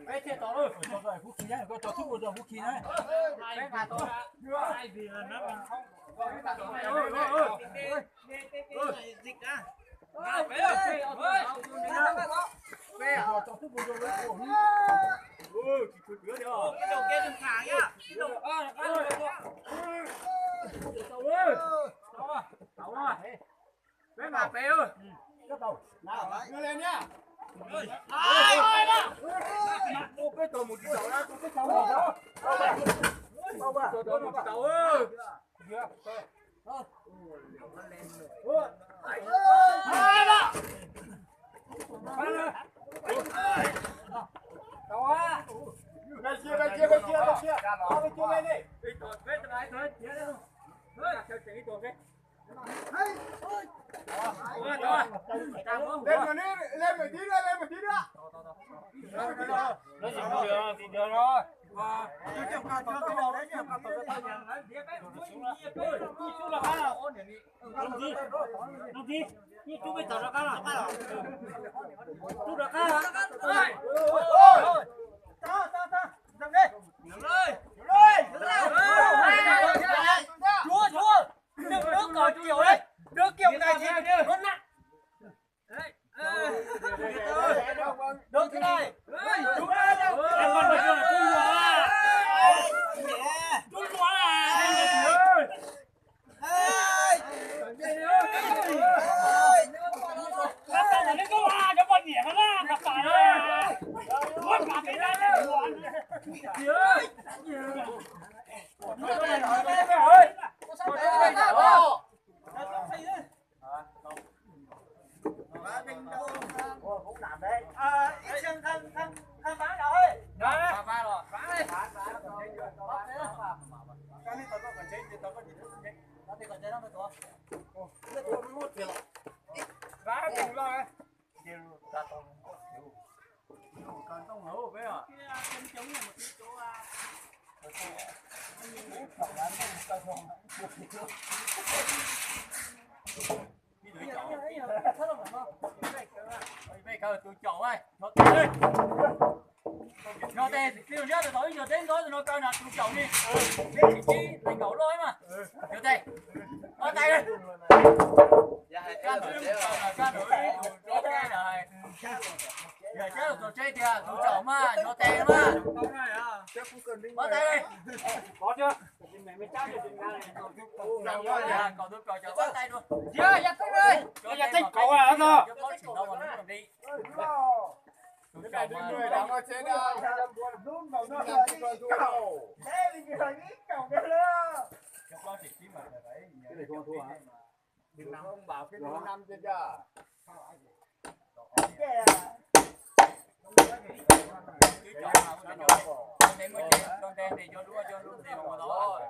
Bé chết to rồi, cho rồi vũ khí nhá, có cho thuốc rồi vũ khí nhá. Bé gà to đã. Ai vì là nó mình không. Dịch ra. Bé ơi, bé cho thuốc rồi đấy. Ôi, chỉ cửa đi. Cái đầu kia đừng thả nhá. Đầu Tàu ơi. Bé gà bé ơi. Cái đầu. Nào, đưa lên nhá. Ai đó. Ô cái tàu một cái tàu đó, cái tàu đó. Tàu ba. Tàu ơi. Ai đó. Tàu á. Bên kia. Bên kia lên đi. Đi tuột bên này tới. Thôi, theo chạy tuột cái. Lên một tí nữa. Nó gì được rồi. Chưa cái đầu đấy nhá. Làm gì? Như chú bây giờ nó cá là. Chú được cá hả? Ôi. Ta. Dừng đi. Dừng rồi. Chúa. Đừng nước cỏ kiểu đây. Nước kiểu này thì luôn nặng. Đấy. Được thế này. Chú ơi đâu. Em còn phải là chú lúa à. Chú lúa à. Các bạn là cái câu à cho con nhỉ nó ra gặp phải rồi. Muốn cả cái ra đấy. Ơi. Cũng làm đấy. Ít chân thằng bán nào ơi. Đấy. Bán rồi. Bán đi. Cái này tao có cần chết thì tao có gì nữa chết. Tao thì cần chết nó mới to. Nó to 11 triệu. Bán cùng lo ấy. Điều ta to. Còn tông hổ với à. Cái chân trống là một cái chỗ tôi chậu ơi, nó tên đi. Nó tên, tiêu nhất rồi tối giờ đến tối rồi nó coi là tôi chậu đi. Cái chi thành gấu lôi mà. Vô tay. Ở tay đi. Can đổi rồi. Giờ chết rồi chết kìa, tôi chậu mà, nó tên mà. Ở tay đi. Có chưa? Mày trao cho chúng ta này. Còn tôi cò chậu bắt tay luôn. Chưa, giật thích ơi. Giật thích cậu à đó. Đi. Cái này đứng người đang ở trên đây. Run vào nó là cầu. Thế thì người ít cầu cái nữa. Cái đó chỉ mà phải. Cái này không thua hả? Đừng nằm ông bảo cái nó năm trên chưa? Con đen thì cho đua thì mà thôi.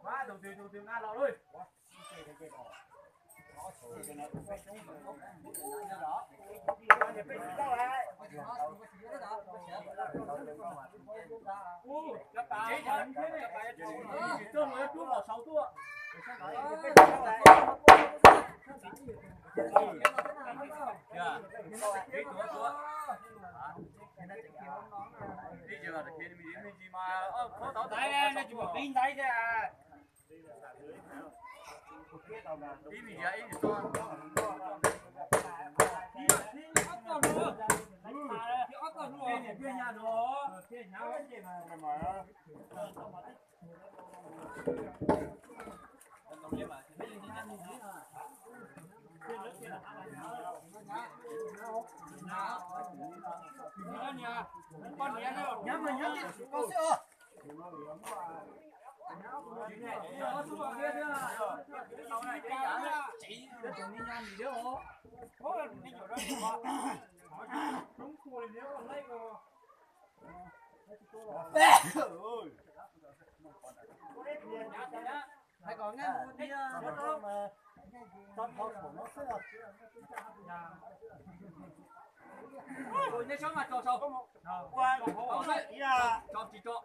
Quá đầu tiên nga lọ thôi. Ý gì vậy? Ý gì to? Kia nhà đó. Kia nhà cái gì mà. Con nhé đâu. Nhắm mình nhắm đi. Con sữa. Nó xuống kia chỉ nó chuẩn đi nhom gì đó hả? Có là đi chỗ đó đúng cua thì nếu còn lấy rồi. Phải còn nghe mua đi nó mà con thỏ nó sẽ nhớ số mà cho qua cho chỉ cho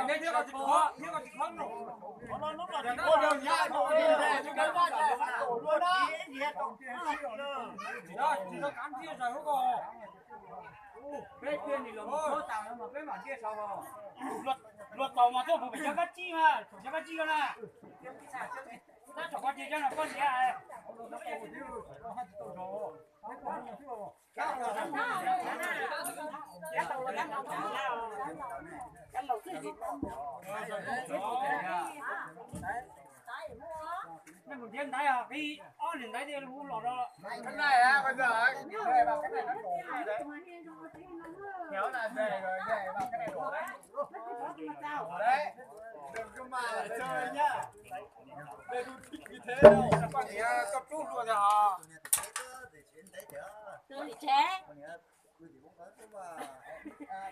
nhớ nhớ có chỉ khó nhớ có chỉ khó rồi nó là chỉ có đường nhá chứ cái ba là luôn đó chỉ nó cắn kia rồi không có cái kia thì là một số tàu mà cái mảng kia sao không luật tàu mà tôi phải cho các chi mà cho các chi con à ta cho các chi cho nó con gì à một thiên đấy à cái ó liền đấy thì luôn lọt đó cái này à bây giờ về vào cái này nó đổ đấy kéo là về rồi về vào cái này đổ đấy đấy đừng có mà chơi nhá đây tôi thích như thế đâu còn thì cấp chút luôn rồi hả chơi chế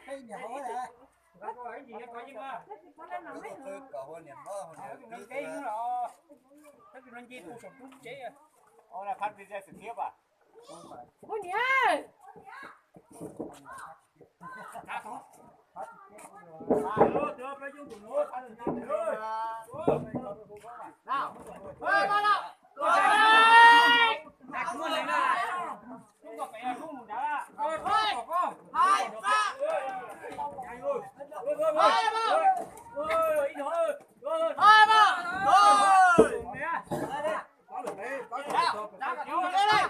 cái nhỏ này có cái gì có chứ mà tôi cậu niệm mơ nó cái nó cái nó gì tôi sụp chút chế à ô là phát video trực tiếp à ôi nhá đưa cái chung tụi nó ăn được nào đặt luôn lên này chúng có phải không đã rồi có hai ba nhanh rồi ôi ít thôi hai ba rồi mẹ có được đấy có được đấy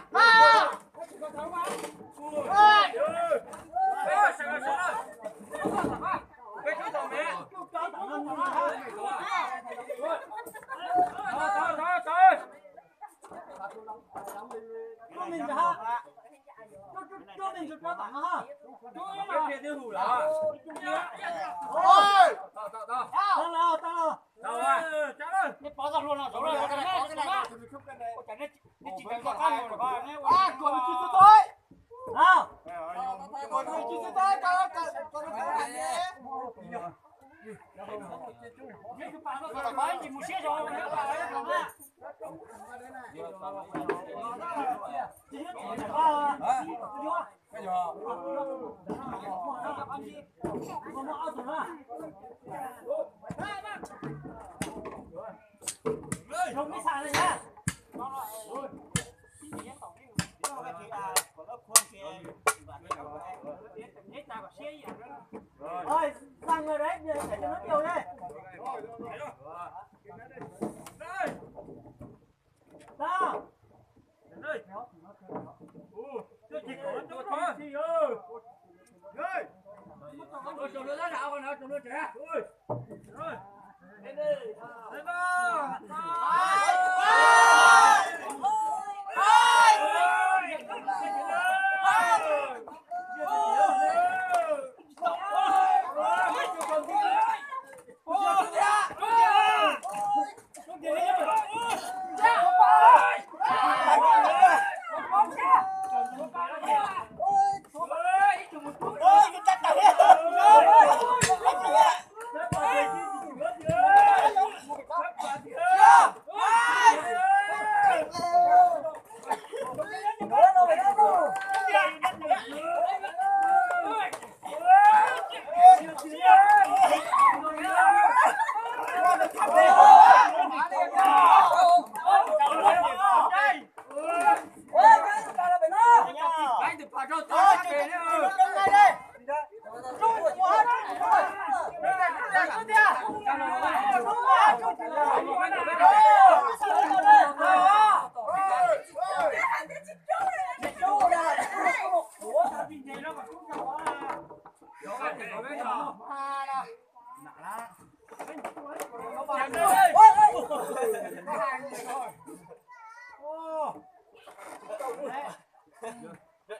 mình ha cho mình chụp cho tặng ha cái kia tiêu hủ là ôi tao à cái bỏ ra luôn à rồi cái này chỉ cần có cái rồi coi nghe còn chi số tôi nào còn chi số tôi cho nó cái này cái bạn nó còn nói gì một xíu rồi các bạn còn á cái gì không biết xài này nhá ơi sang người đấy để cho nó nhiều đây sao đây chỉ có chỗ thôi gì ơi ơi chỗ nó nào còn nào chỗ nó trẻ ơi rồi lên đi lên ba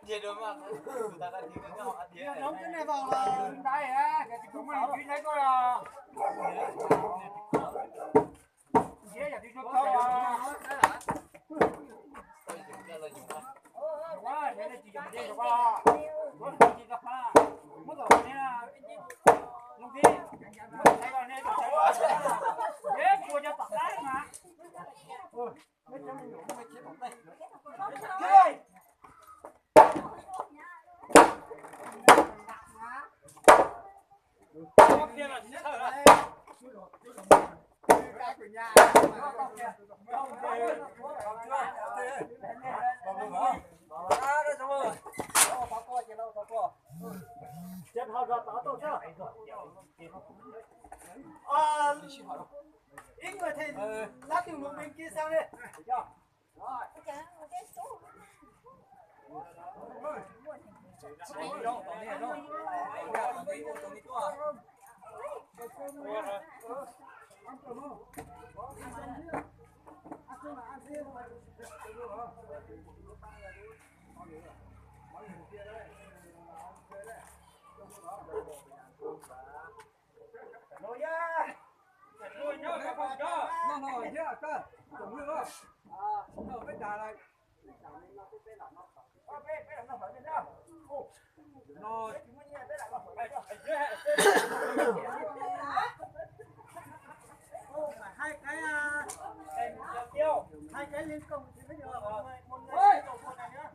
Gì được mà người ta đã đi cái họ đi đóng cái này vào là đây á cái chỉ cũng mình thấy coi là dễ là đi số câu ít người thì lát từ một bên kia sang đi. Hai cái liên công thì mới được. Một người tổ quân này nữa.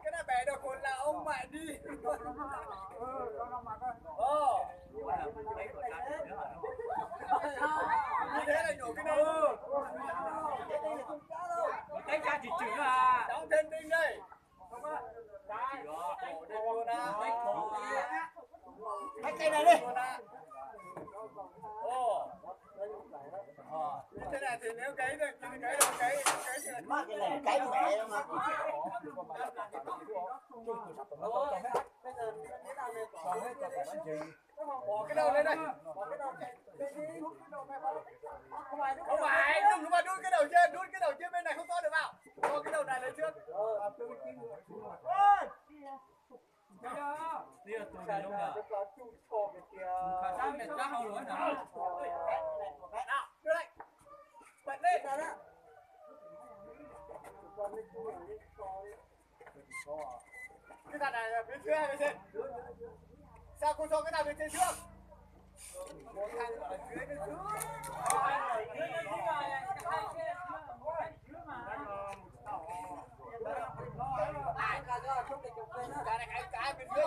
Cái này bẻ được còn là ông mẹ đi. Như thế là nhổ cái này. Cái cha chỉ chữ à. Đóng thêm đinh đây. Hai cây này đi. Thế này thì nếu cấy được, cấy đâu cấy thì mất cái này cấy mẹ đâu mà. Bỏ cái đầu lên đây. Không phải, đừng có đút cái đầu trên bên này không to được vào. Bỏ cái đầu này lên trước. Tia tôi này đâu nè. Khả năng mệt ra hầu luôn nè. Nào, đưa đây. Bật lên. Cái thằng này là bên dưới hay bên trên? Sao cô cho cái nào bên trên trước? Một thằng ở dưới bên dưới. Cái bên dưới.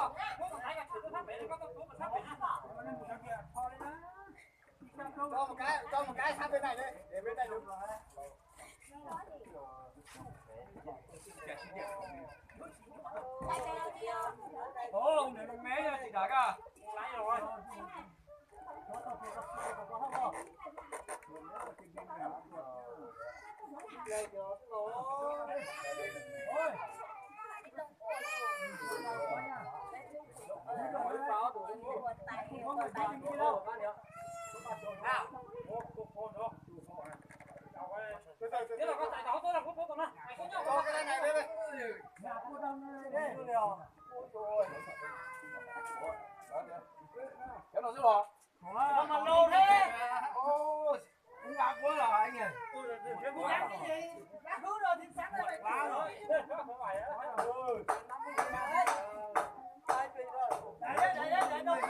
Cho một cái sang bên này đi, để bên này đúng. Ồ, này con mé nha chị Đạt à. Lấy rồi. Nào. Thế là con tại đó tôi làm con nó. Cho cái này đây đây. Cái nào chứ bò? Nó mà lâu thế. Ôi, cũng bạc quá rồi anh ơi. Dám cái gì? Dám cứu rồi thì sáng nó lại Quá rồi. Không phải á. để đâu đi.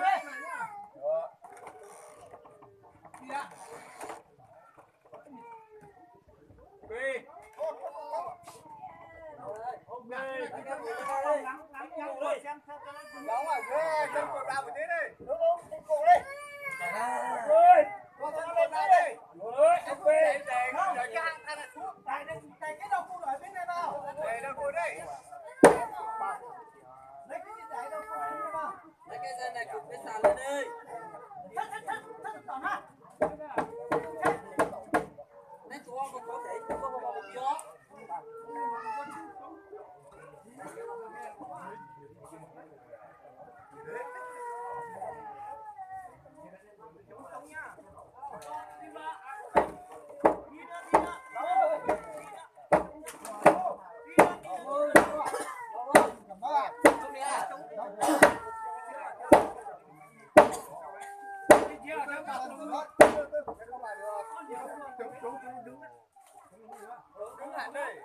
Quy. Đóng ở dưới chân cột vào một tí đi. Đúng không? Trên cổ đi. Ơi, con lên đây đi. Ơi, em quê. Để cái hàng này xuống. Để cái đầu cung ở bên này vào. Để đầu cung đây. Lấy cái gì để đầu cung đây vào. Lấy cái dây này cụp cái sàn lên đi. Thất tỏng ha. Lấy chú ông có thể có một gió. Đứng hẳn đây.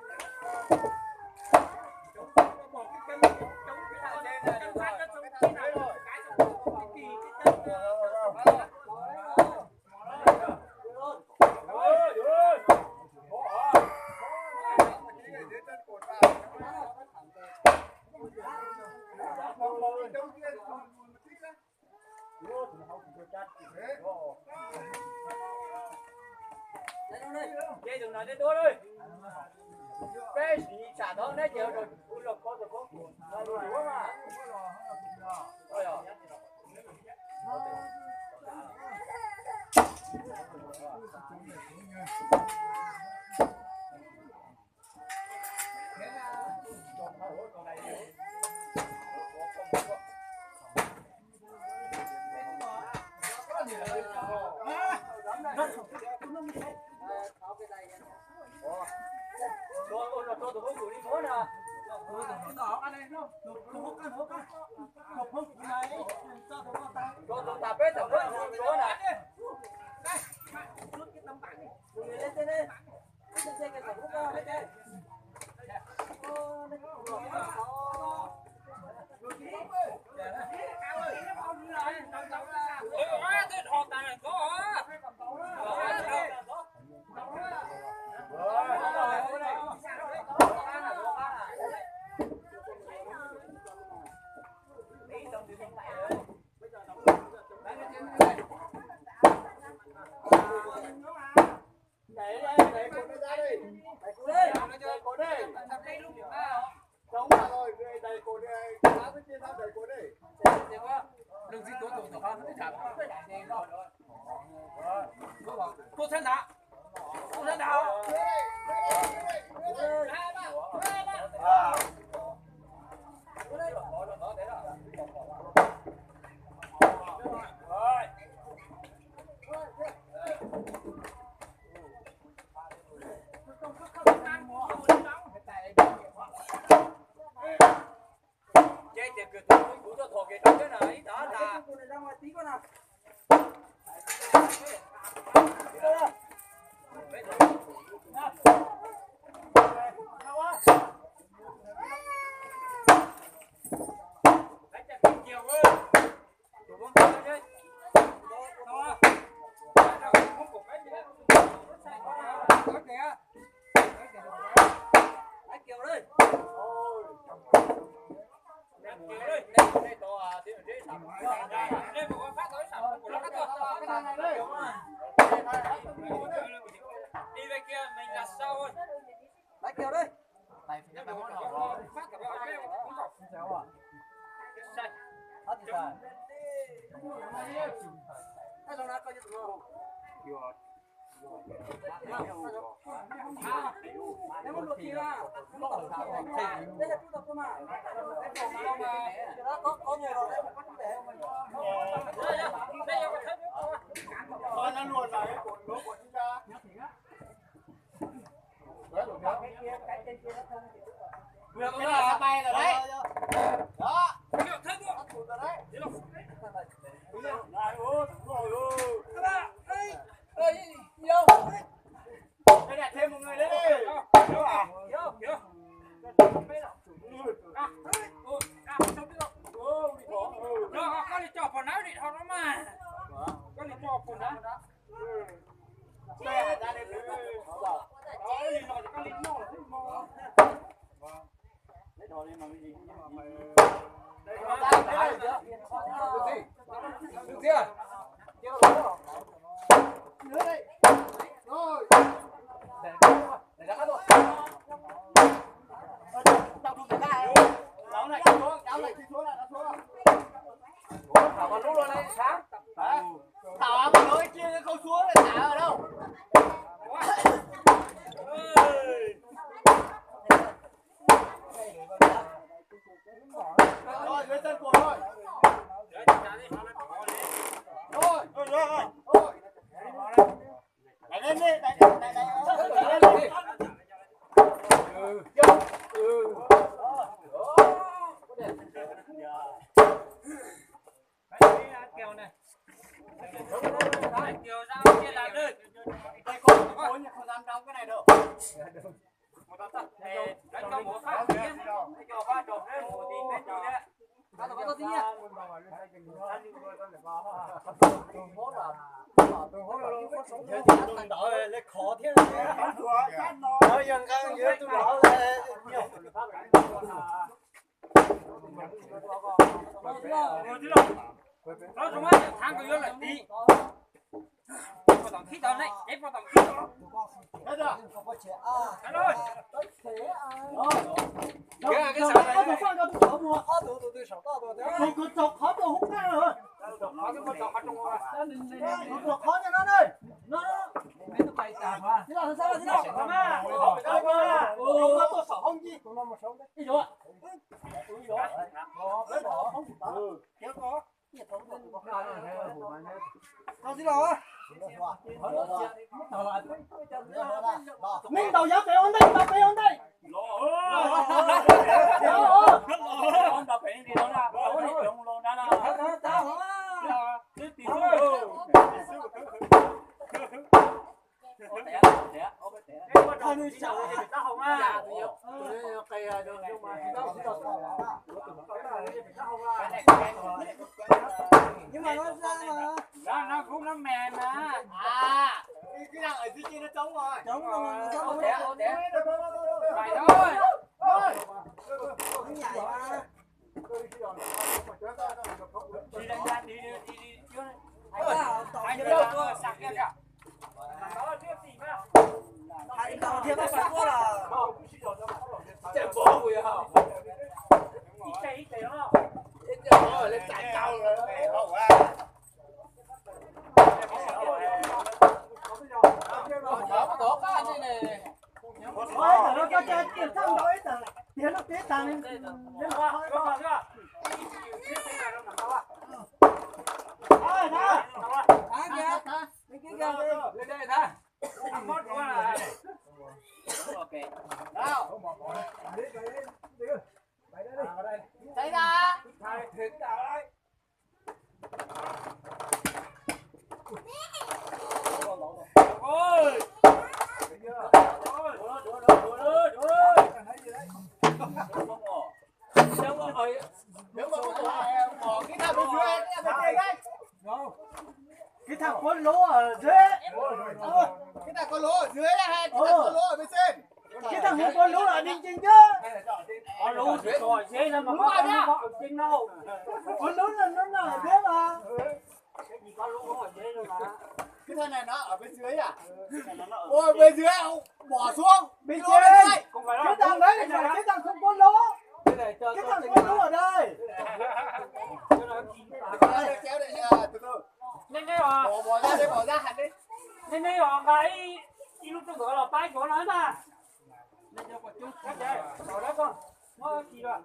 Dây đừng nói đến đua thôi. Cái gì trả thơm đấy nhiều rồi. Ui lộc con rồi không. Rồi đủ mà. Rồi rồi. Cô thân đã. Cô thân đã. Dây tiền cửa tôi cũng cho thò cái đó này đó là. Đi về kia mình là sau thôi. Lấy kêu đây. Này phải nhất là món hổ. Phát cả bọn em cũng không. Xéo à? Sai. Hết thì sai. Cái đó là coi như tụi nếu mà luộc kia là đây là tập mà có nhiều rồi Con nó luồn vào cái cột lúa của chúng ta. Vừa có là bay rồi đấy. Đó. Được thế nữa. Cột rồi đấy. Các bạn, đây nhiều. Đây đặt thêm một người lên đi. Vô à? Vô. Con đi chọc vào não đi thôi mà. Con đi chọc vào não. Đây ra đây. Đó đi rồi con đi nó là mò. Lấy đồ đi mà cái gì? Đây nó ra đây chưa? Được chưa? Chưa rồi. Nữa đây. Rồi. Để ra thôi. Tao không thể ra. Cháu này xuống lại nó xuống. Thảo còn lúc rồi đây sáng. Thảo còn nói kia không xuống là thả ở đâu? Rồi, dưới chân của thôi. Kiều sao kia làm đi. Đây không không dám đóng cái này đâu. Một tao tắt. Đánh cho bố phát đi. Cho ba chục đấy, một tí bên gì đấy. Bắt đầu tí nhá. khó thế nói rằng ăn dưới tôi đỏ lên nó chúng ta thang cái là tí vào tổng khí tao này ép vào tổng khí tao hết rồi rồi cái sao này tôi放到tôi mua好多都少到多我我找好多红干了我考见他呢那没得白打吧你老是啥你老什么嘛我多少红鸡那么少的一种kéo có tao xin lỗi mình đầu giáo kéo đây tao kéo đây con đập đi đó là có đi dùng luôn đó là tao nhưng mà nó ra mà nó cũng nó mềm mà cái nào ở dưới kia nó trống rồi trống phải thôi nhảy mà đi đánh ra đi trước anh đâu sạc kia kìa đó tiếp gì mà anh đầu tiên nó phải có là chạy bỏ rồi hả ít chạy nó lên chạy cao rồi đó cái anh này nó có chơi tiền thằng đó ấy tiền nó tiếc thằng nên chạy ra ôi cái thằng con lỗ ở dưới Cái thằng có lỗ ở dưới hay cái thằng có lỗ ở bên trên? cái thằng không có lỗ là đinh chính chứ có lũ rồi dễ lắm mà có ở trên đâu con lỗ là nó nằm ở dưới mà cái gì có lũ ở dưới đâu mà Cái thằng này nó ở bên dưới à? Ôi bên dưới ông bỏ xuống. bên Lỗ bên trên dưới. cái thằng đấy là cái thằng không có lỗ cái thằng có lỗ ở đây Kéo đây từ từ. nên đây là Bỏ ra hẳn đi. nên đây là cái lúc tôi gọi là bay của nó mà nên cho một chút cái đây rồi đó con nó gì rồi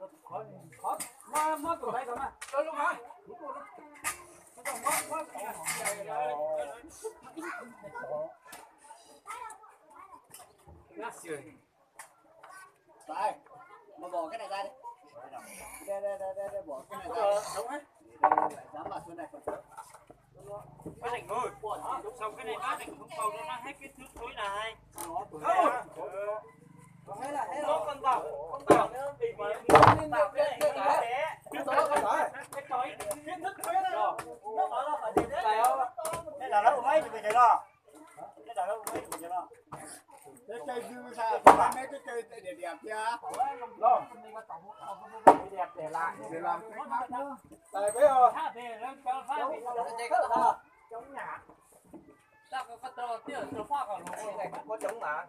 nó tụi bay rồi mà tới lúc đó Đây. Mà bỏ cái này ra đi. Đây bỏ cái này ra. đúng đấy Dám vào xuống này. cái này ngồi xong cái này nó thành không cầu cho nó hết cái thứ thối này nó con tàu vì cái tối kiến thức thối đó nó bảo nó phải thế đây là nó mấy mình cái đó Cái cây dư sao? Mấy cái cây đẹp đẹp chưa? đẹp để lại Để làm tại cái thả về nó cho phát về chống nhà ta có phát tờ tiêu tờ phát còn có chống mà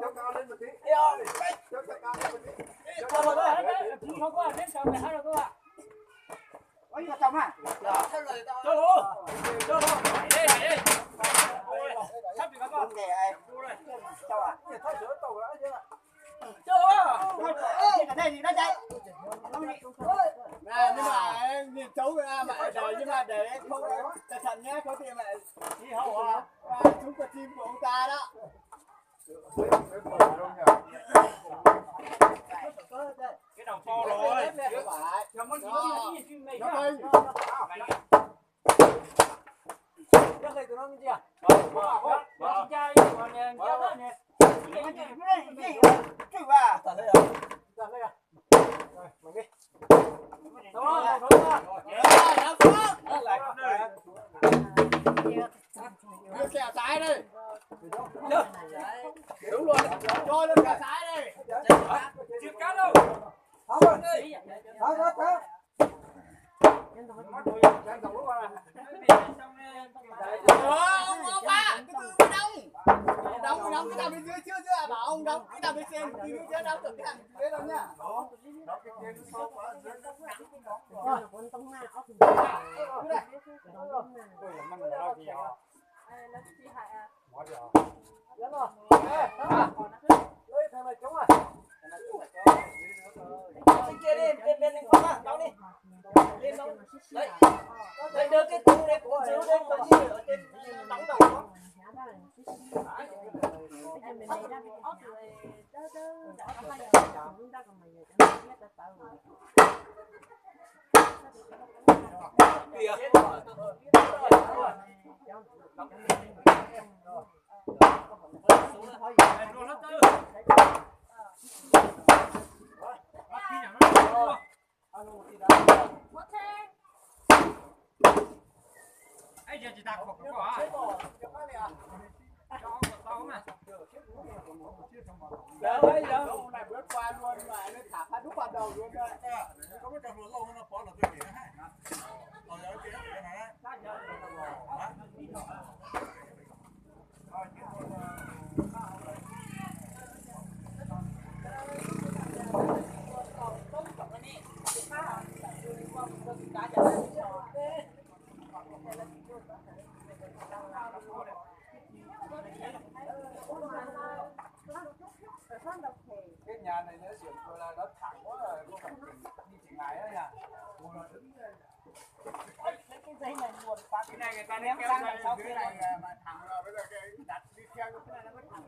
Cho cao lên một tí. Cho cao lên một tí. không có đến sau này hai rồi ạ ôi là chồng à cho luôn đây sắp bị các con nghề ai chồng à thôi sửa tàu đó chứ ở đây thì nó chạy Này nhưng mà nhìn cháu mà đời nhưng mà để không cẩn thận nhé, có tiền lại đi hậu à chúng có chim của ông ta đó. cái đầu to rồi Nó phải. không chưa? Bỏ chai còn nè, kéo đó nè. Chui vào. Tạt lên à? Tạt lên à? Rồi, mày đi. Đúng rồi, đúng rồi. Nó phước. Lại. Đưa kẹo trái đi. Đúng rồi. Cho lên kẹo trái đi. Chịu cá đâu. Không rồi. Không. Ông ba, cái từ đóng cái nào bên dưới chưa chưa bảo ông đóng cái nào bên trên từ dưới chưa đóng được cái thằng dưới đâu nhá. Bên kia đi, bên này không à, đóng đi. Lên đâu. Đấy. Đấy đưa cái túi này của xíu lên còn gì ở trên đóng đầu đó. Ai giờ chỉ đặt một quả à? Đấy giờ ông này bước qua luôn mà nó thả phát đúc vào đầu luôn đấy. Có cái trò lâu nó bỏ là tôi nghĩ ha. Rồi giờ cái này Cái nhà này nó xỉu là nó thẳng quá rồi, không phải đi chỉnh lại đó nha. cái dây này buồn quá. Cái này người ta Ném kéo sang ra đằng sau Cái kia này này. mà thẳng rồi bây giờ cái đặt đi theo cái này nó mới thẳng.